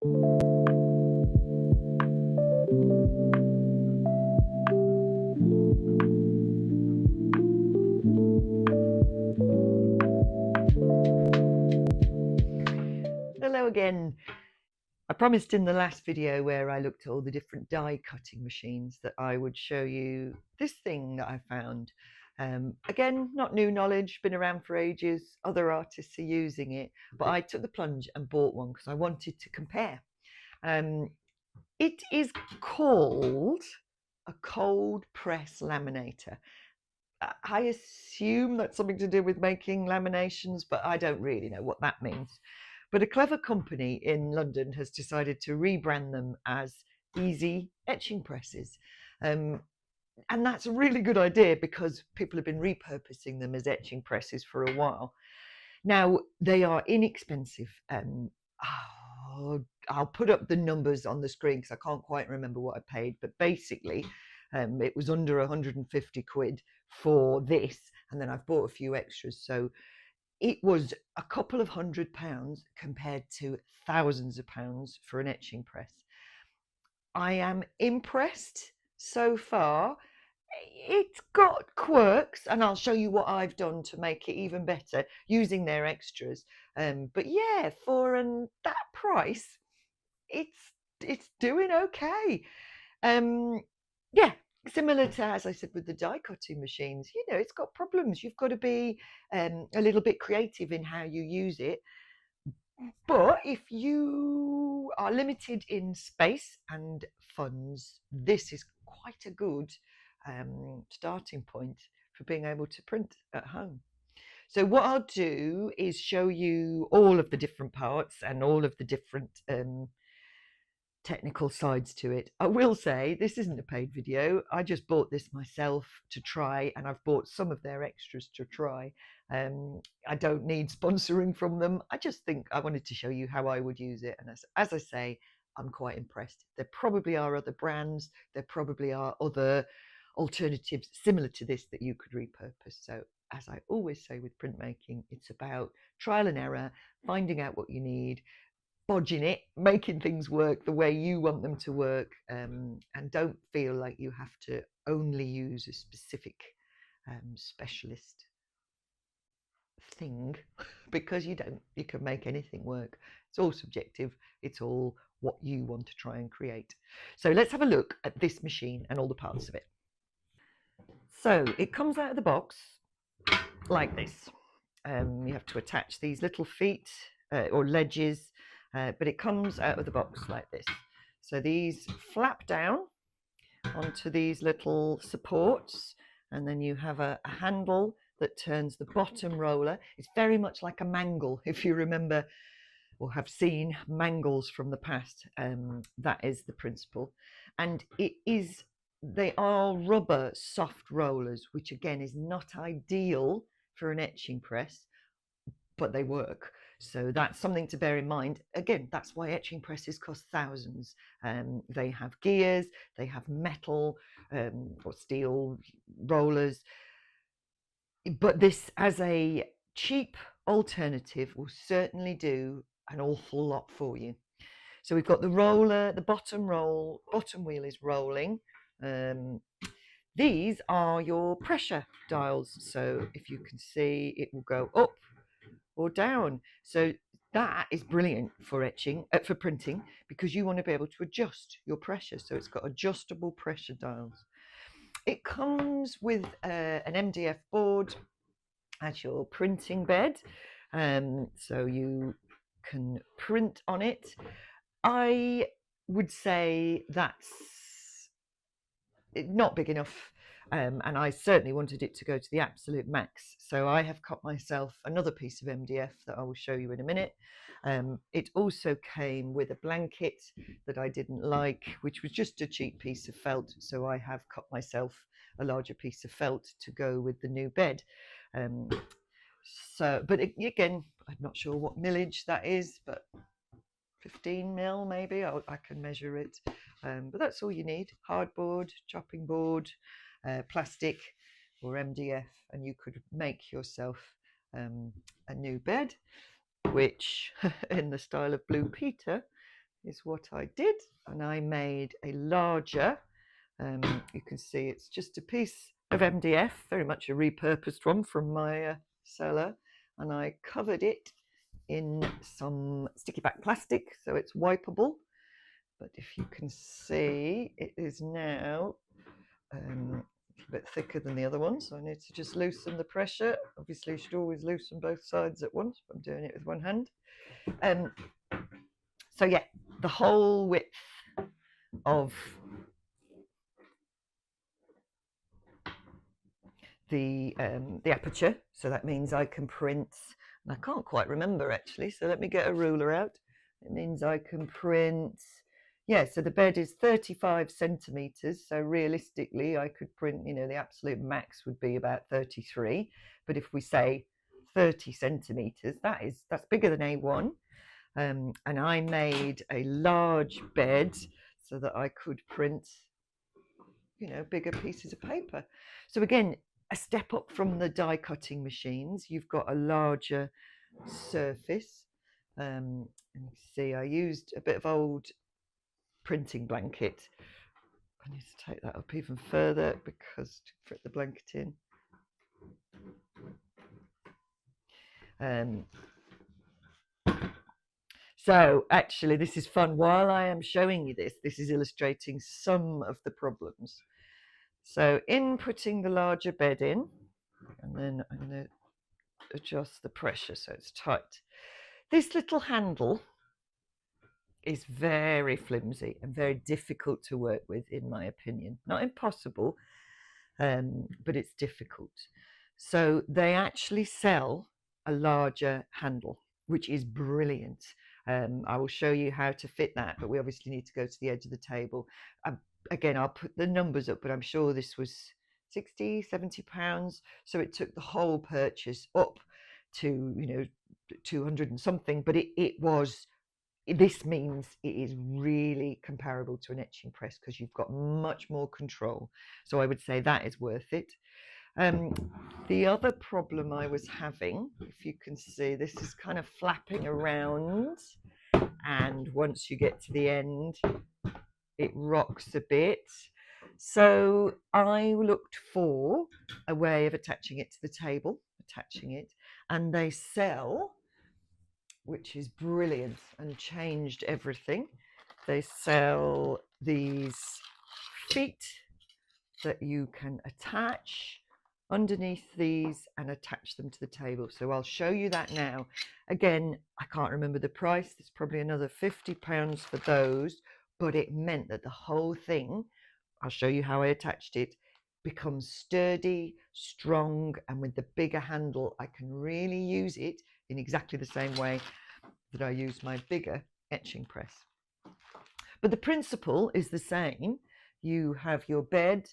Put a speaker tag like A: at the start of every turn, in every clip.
A: Hello again. I promised in the last video where I looked at all the different die cutting machines that I would show you this thing that I found. Again, not new knowledge, been around for ages, other artists are using it, but I took the plunge and bought one because I wanted to compare. It is called a cold press laminator. I assume that's something to do with making laminations, but I don't really know what that means. But a clever company in London has decided to rebrand them as easy etching presses. And that's a really good idea because people have been repurposing them as etching presses for a while. Now, they are inexpensive. I'll put up the numbers on the screen because I can't quite remember what I paid, but basically it was under 150 quid for this, and then I've bought a few extras, so it was a couple of £100 compared to thousands of pounds for an etching press. I am impressed so far. It's got quirks, and I'll show you what I've done to make it even better using their extras. But yeah, for that price, it's doing okay. Yeah, similar to, as I said, with the die cutting machines, you know, it's got problems. You've got to be a little bit creative in how you use it. But if you are limited in space and funds, this is quite a good starting point for being able to print at home. So what I'll do is show you all of the different parts and all of the different technical sides to it. I will say this isn't a paid video. I just bought this myself to try, and I've bought some of their extras to try. I don't need sponsoring from them. I just think I wanted to show you how I would use it, and as I say, I'm quite impressed. There probably are other brands, there probably are other alternatives similar to this that you could repurpose. So as I always say with printmaking, it's about trial and error, finding out what you need, bodging it, making things work the way you want them to work, and don't feel like you have to only use a specific specialist thing, because you don't. You can make anything work. It's all subjective. It's all what you want to try and create. So let's have a look at this machine and all the parts of it. So it comes out of the box like this. You have to attach these little feet or ledges, but it comes out of the box like this. So these flap down onto these little supports, and then you have a handle that turns the bottom roller. It's very much like a mangle, if you remember or have seen mangles from the past. That is the principle, and they are rubber soft rollers, which again is not ideal for an etching press, but they work. So that's something to bear in mind. Again, that's why etching presses cost thousands. They have gears, they have metal or steel rollers. But this, as a cheap alternative, will certainly do an awful lot for you. So we've got the roller, the bottom wheel is rolling. These are your pressure dials. So if you can see, it will go up or down. So that is brilliant for etching, for printing, because you want to be able to adjust your pressure. So it's got adjustable pressure dials. It comes with an MDF board as your printing bed, so you can print on it. I would say that's not big enough, and I certainly wanted it to go to the absolute max. So I have cut myself another piece of MDF that I will show you in a minute. It also came with a blanket that I didn't like, which was just a cheap piece of felt. So I have cut myself a larger piece of felt to go with the new bed. But again, I'm not sure what millage that is, but 15 mil maybe. I can measure it. But that's all you need: hardboard, chopping board, plastic or MDF, and you could make yourself a new bed, which in the style of Blue Peter is what I did, and I made a larger, you can see it's just a piece of MDF, very much a repurposed one from my cellar, and I covered it in some sticky back plastic so it's wipeable. But if you can see, it is now a bit thicker than the other one, so I need to just loosen the pressure. Obviously you should always loosen both sides at once, but I'm doing it with one hand. So yeah, the whole width of the aperture, so that means I can print, and I can't quite remember actually, so let me get a ruler out. It means I can print, yeah, so the bed is 35 centimeters, so realistically I could print, you know, the absolute max would be about 33, but if we say 30 centimeters, that's bigger than A1. And I made a large bed so that I could print, you know, bigger pieces of paper. So again, a step up from the die cutting machines, you've got a larger surface. And you see I used a bit of old printing blanket. I need to take that up even further because to fit the blanket in. So actually this is fun. While I am showing you this, this is illustrating some of the problems. So in putting the larger bed in, and then I'm going to adjust the pressure so it's tight. This little handle is very flimsy and very difficult to work with, in my opinion. Not impossible, but it's difficult. So they actually sell a larger handle, which is brilliant. I will show you how to fit that, but we obviously need to go to the edge of the table. Again, I'll put the numbers up, but I'm sure this was 60, 70 pounds. So it took the whole purchase up to, you know, 200 and something, but this means it is really comparable to an etching press because you've got much more control. So I would say that is worth it. The other problem I was having, if you can see, this is kind of flapping around, and once you get to the end, it rocks a bit. So I looked for a way of attaching it to the table, and they sell, which is brilliant and changed everything. They sell these feet that you can attach underneath these and attach them to the table. So I'll show you that now. Again, I can't remember the price. There's probably another £50 for those, but it meant that the whole thing, I'll show you how I attached it, becomes sturdy, strong, and with the bigger handle, I can really use it in exactly the same way that I use my bigger etching press. But the principle is the same. You have your bed,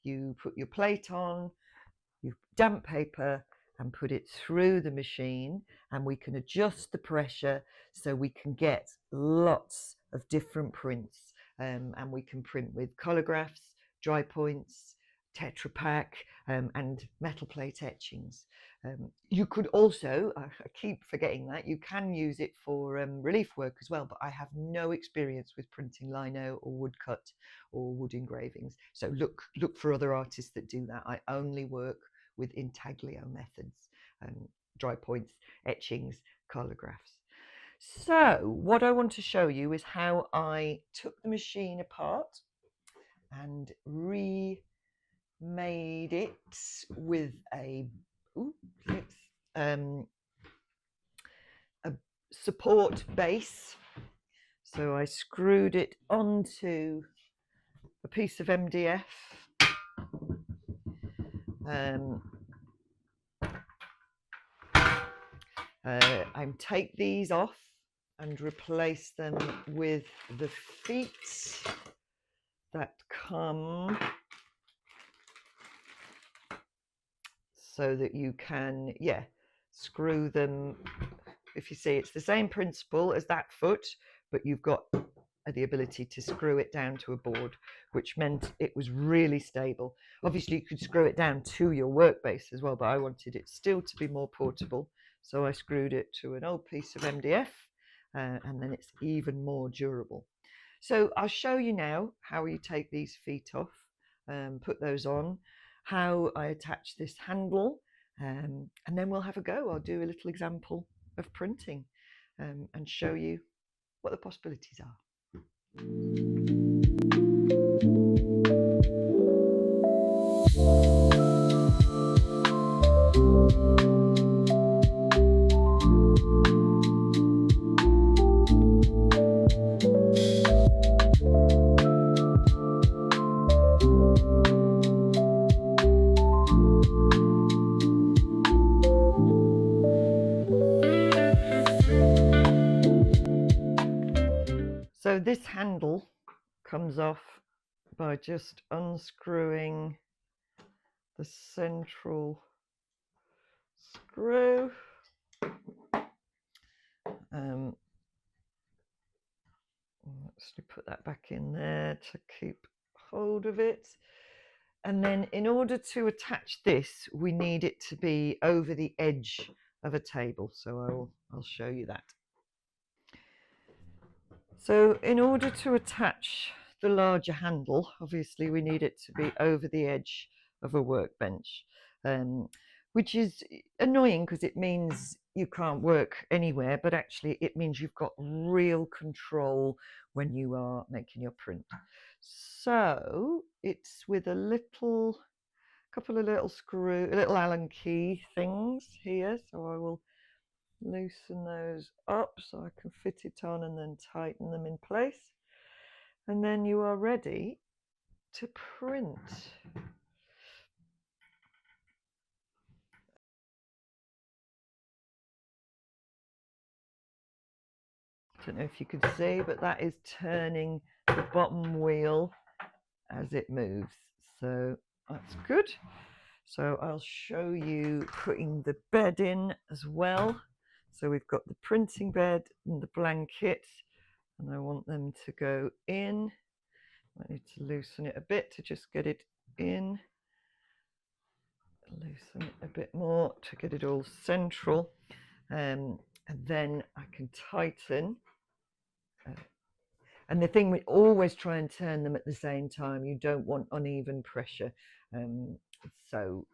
A: you put your plate on, you damp paper and put it through the machine, and we can adjust the pressure so we can get lots of different prints, and we can print with collagraphs, dry points, Tetra Pak, and metal plate etchings. You could also, I keep forgetting that, you can use it for relief work as well, but I have no experience with printing lino or woodcut or wood engravings. So look for other artists that do that. I only work with intaglio methods, dry points, etchings, collagraphs. So what I want to show you is how I took the machine apart and remade it with a support base. So I screwed it onto a piece of MDF. I take these off and replace them with the feet that come, so that you can, screw them. If you see, it's the same principle as that foot, but you've got the ability to screw it down to a board, which meant it was really stable. Obviously you could screw it down to your work base as well, but I wanted it still to be more portable, so I screwed it to an old piece of MDF and then it's even more durable. So I'll show you now how you take these feet off, put those on, how I attach this handle, and then we'll have a go. I'll do a little example of printing and show you what the possibilities are. So this handle comes off by just unscrewing the central screw. Let's put that back in there to keep hold of it. And then in order to attach this, we need it to be over the edge of a table. So I'll show you that. So in order to attach the larger handle, obviously we need it to be over the edge of a workbench, which is annoying because it means you can't work anywhere, but actually it means you've got real control when you are making your print. So it's with a couple of little Allen key things here. So I will loosen those up so I can fit it on and then tighten them in place. And then you are ready to print. I don't know if you can see, but that is turning the bottom wheel as it moves. So that's good. So I'll show you putting the bed in as well. So we've got the printing bed and the blanket, and I want them to go in. I need to loosen it a bit to just get it in. Loosen it a bit more to get it all central. And then I can tighten. And the thing, we always try and turn them at the same time. You don't want uneven pressure. So,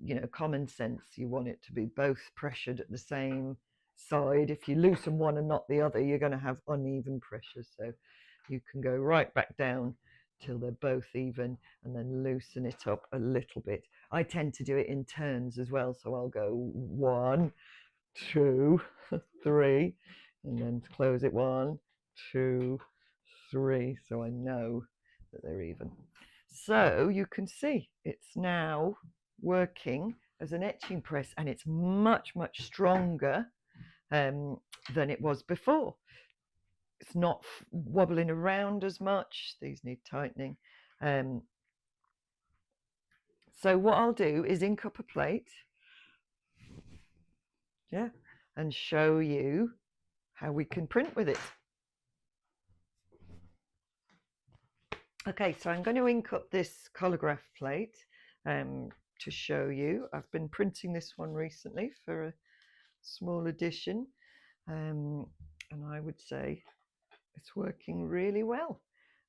A: you know, common sense, you want it to be both pressured at the same side. If you loosen one and not the other, you're going to have uneven pressure. So you can go right back down till they're both even and then loosen it up a little bit. I tend to do it in turns as well. So I'll go 1, 2, 3, and then close it 1, 2, 3, so I know that they're even. So you can see it's now working as an etching press, and it's much stronger than it was before. It's not wobbling around as much. These need tightening. So what I'll do is ink up a plate, and show you how we can print with it. Okay, so I'm going to ink up this collagraph plate to show you. I've been printing this one recently for a small edition, and I would say it's working really well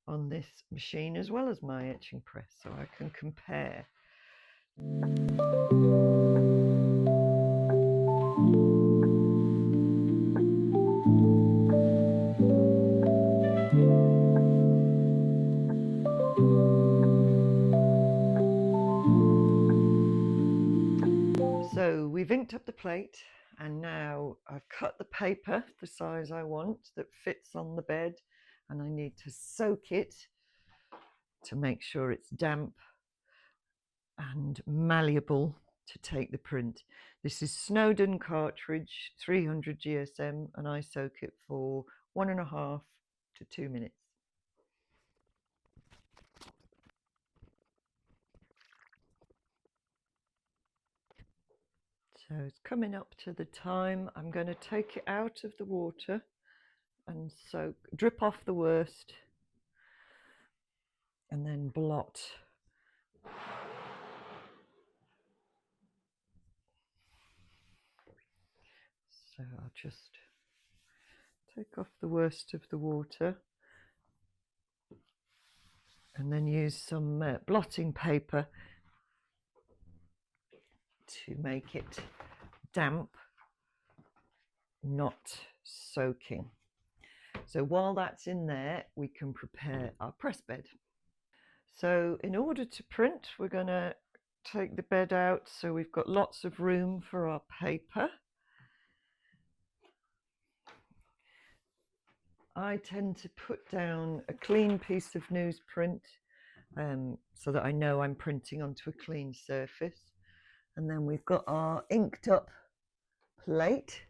A: on this machine as well as my etching press, so I can compare. So we've inked up the plate, and now I've cut the paper the size I want that fits on the bed, and I need to soak it to make sure it's damp and malleable to take the print. This is Snowden cartridge 300 GSM, and I soak it for 1.5 to 2 minutes. So it's coming up to the time. I'm going to take it out of the water and soak, drip off the worst, and then blot. So I'll just Take off the worst of the water and then use some blotting paper to make it damp, not soaking. So while that's in there, we can prepare our press bed. So in order to print, we're going to take the bed out so we've got lots of room for our paper. I tend to put down a clean piece of newsprint so that I know I'm printing onto a clean surface. And then we've got our inked up plate,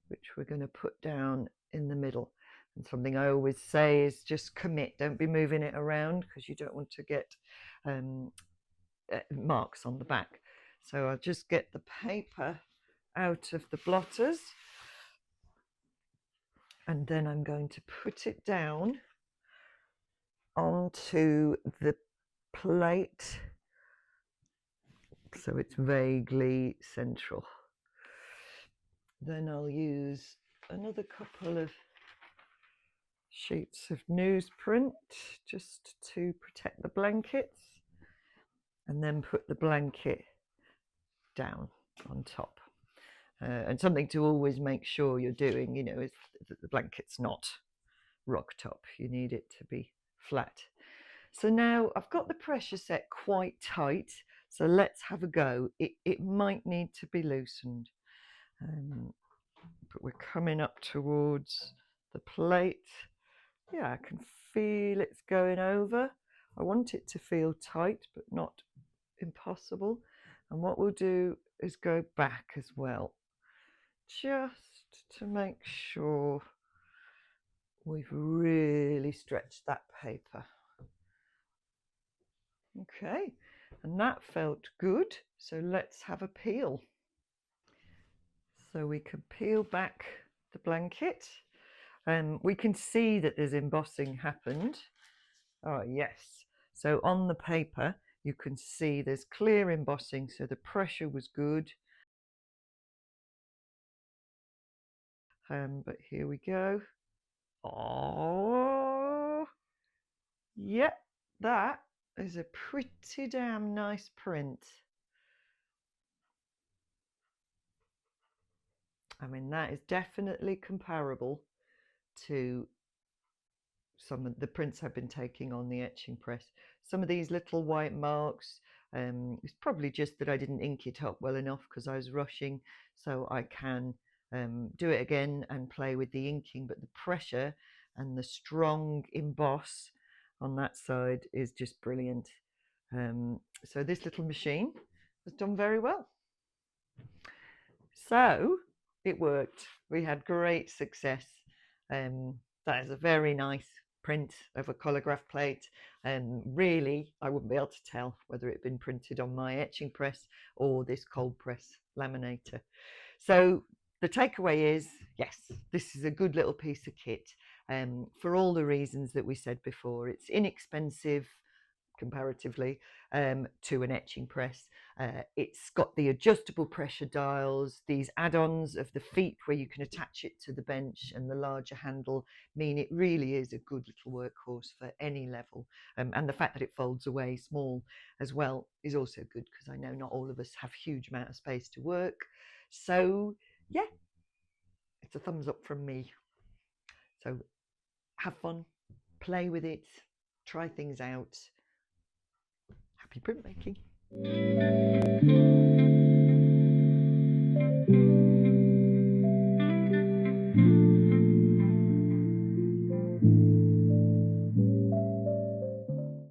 A: which we're going to put down in the middle. And something I always say is just commit, don't be moving it around because you don't want to get marks on the back. So I'll just get the paper out of the blotters and then I'm going to put it down onto the plate so it's vaguely central. Then I'll use another couple of sheets of newsprint just to protect the blankets and then put the blanket down on top. And something to always make sure you're doing, you know, is that the blanket's not rock top. You need it to be flat. So now I've got the pressure set quite tight, so let's have a go. It might need to be loosened, but we're coming up towards the plate. Yeah, I can feel it's going over. I want it to feel tight, but not impossible. And what we'll do is go back as well, just to make sure we've really stretched that paper. Okay, and that felt good. So let's have a peel. So we can peel back the blanket. We can see that there's embossing happened. Oh yes. So on the paper, you can see there's clear embossing. So the pressure was good. But here we go. Oh, yeah, that is a pretty damn nice print. I mean, that is definitely comparable to some of the prints I've been taking on the etching press. Some of these little white marks, it's probably just that I didn't ink it up well enough because I was rushing, so I can do it again and play with the inking, but the pressure and the strong emboss on that side is just brilliant. So this little machine has done very well. So it worked. We had great success. That is a very nice print of a collagraph plate, and really I wouldn't be able to tell whether it had been printed on my etching press or this cold press laminator. So the takeaway is, yes, this is a good little piece of kit for all the reasons that we said before. It's inexpensive comparatively to an etching press. It's got the adjustable pressure dials. These add-ons of the feet where you can attach it to the bench and the larger handle mean it really is a good little workhorse for any level. And the fact that it folds away small as well is also good, because I know not all of us have huge amount of space to work. So yeah, it's a thumbs up from me. So have fun, play with it, try things out. Happy printmaking.